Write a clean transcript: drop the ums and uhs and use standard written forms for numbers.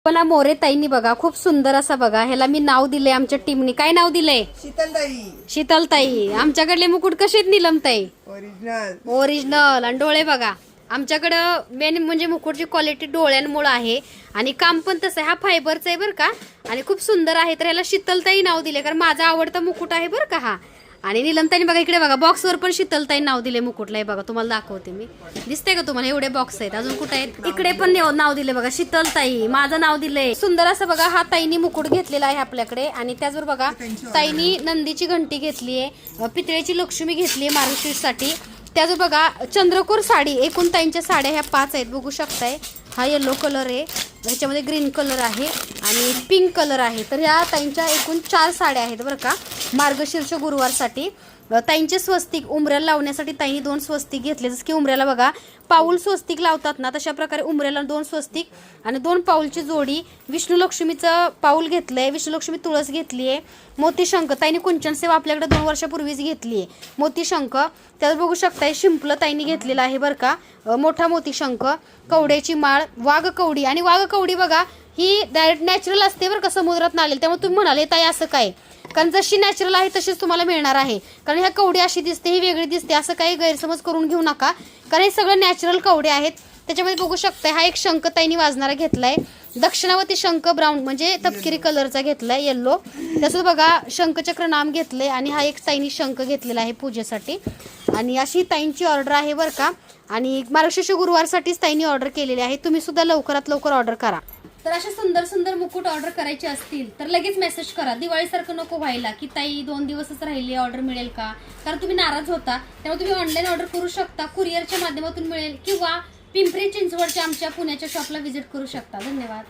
मला मोरे ताईंनी बघा खूप सुंदर असा बघा ह्याला मी नाव दिले आमच्या टीमनी. काय नाव दिलंय? शीतलताई. शीतलताई. आमच्याकडले मुकुट कसे आहेत नीलमताई? ओरिजिनल. ओरिजिनल. आणि डोळे बघा आमच्याकडं मेन म्हणजे मुकुटची क्वालिटी डोळ्यांमुळे आहे आणि काम पण तसं आहे. हा फायबरचा आहे बरं का आणि खूप सुंदर आहे. तर ह्याला शीतलताई नाव दिले कारण माझा आवडता मुकुट आहे बरं का हा. आणि नीलमताईने बघा इकडे बघा बॉक्सवर पण शीतलताई नाव दिले मुकुटला. आहे बघा तुम्हाला दाखवते मी. दिसतंय का तुम्हाला? एवढे बॉक्स आहेत. अजून कुठे आहेत? इकडे पण नाव दिले बघा शीतलताई. माझं नाव दिलंय. सुंदर असं बघा हा ताईनी मुकुट घेतलेला आहे आपल्याकडे. आणि त्याचबरोबर बघा ताईनी नंदीची घंटी घेतलीये, पितळेची लक्ष्मी घेतलीये मार्गशीर्षसाठी. त्याच बघा चंद्रकोर साडी. एकूण ताईंच्या साड्या ह्या 5 आहेत बघू शकताय. हा येलो कलर आहे, ह्याच्यामध्ये ग्रीन कलर आहे आणि पिंक कलर आहे. तर ह्या ताईंच्या एकूण 4 साड्या आहेत बरं का मार्गशीर्ष गुरुवारसाठी. ताईंचे स्वस्तिक उंबऱ्याला लावण्यासाठी ताईंनी 2 स्वस्तिक घेतले. जसं की उंबऱ्याला बघा पाऊल स्वस्तिक लावतात ना, तशा प्रकारे उंबऱ्याला 2 स्वस्तिक आणि 2 पाऊलची जोडी. विष्णू लक्ष्मीचं पाऊल घेतलंय, विष्णू लक्ष्मी तुळस घेतली आहे. मोतीशंख ताईंनी कुंचन सेवा आपल्याकडे 2 वर्षापूर्वीच घेतली आहे. मोतीशंख त्यात बघू शकताय शिंपलं ताईंनी घेतलेलं आहे बरं का. मोठा मोतीशंख, कवड्याची माळ, वाघ कवडी. आणि वाघ कवडी बघा ही डायरेक्ट नॅचरल असते बरं का, समुद्रात आलेली. त्यामुळे तुम्ही म्हणाले ताई असं काय, कारण जशी नॅचरल आहे तशीच तुम्हाला मिळणार आहे. कारण ह्या कवडी अशी दिसते, ही वेगळी दिसते असं काही गैरसमज करून घेऊ नका, कारण हे सगळं नॅचरल कवडे आहेत. त्याच्यामध्ये बघू शकताय हा एक शंख ताईंनी वाजणारा घेतलाय. दक्षिणावती शंख ब्राऊन म्हणजे तपकिरी कलरचा घेतलाय, येल्लो. त्यासोबत बघा शंखचक्र नाम घेतलंय आणि हा एक ताईंनी शंख घेतलेला आहे पूजेसाठी. आणि अशी ताईंची ऑर्डर आहे बरं का. आणि मार्गशीर्ष गुरुवारसाठीच ताईंनी ऑर्डर केलेली आहे. तुम्ही सुद्धा लवकरात लवकर ऑर्डर करा. तर अशा सुंदर सुंदर मुकुट ऑर्डर करायचे असतील तर लगेच मेसेज करा. दिवाळीसारखं नको व्हायला की ताई 2 दिवसच राहिले ऑर्डर मिळेल का, कारण तुम्ही नाराज होता. त्यामुळे तुम्ही ऑनलाईन ऑर्डर करू शकता, कुरिअरच्या माध्यमातून मिळेल किंवा पिंपरी चिंचवडच्या आमच्या पुण्याच्या शॉपला व्हिजिट करू शकता. धन्यवाद.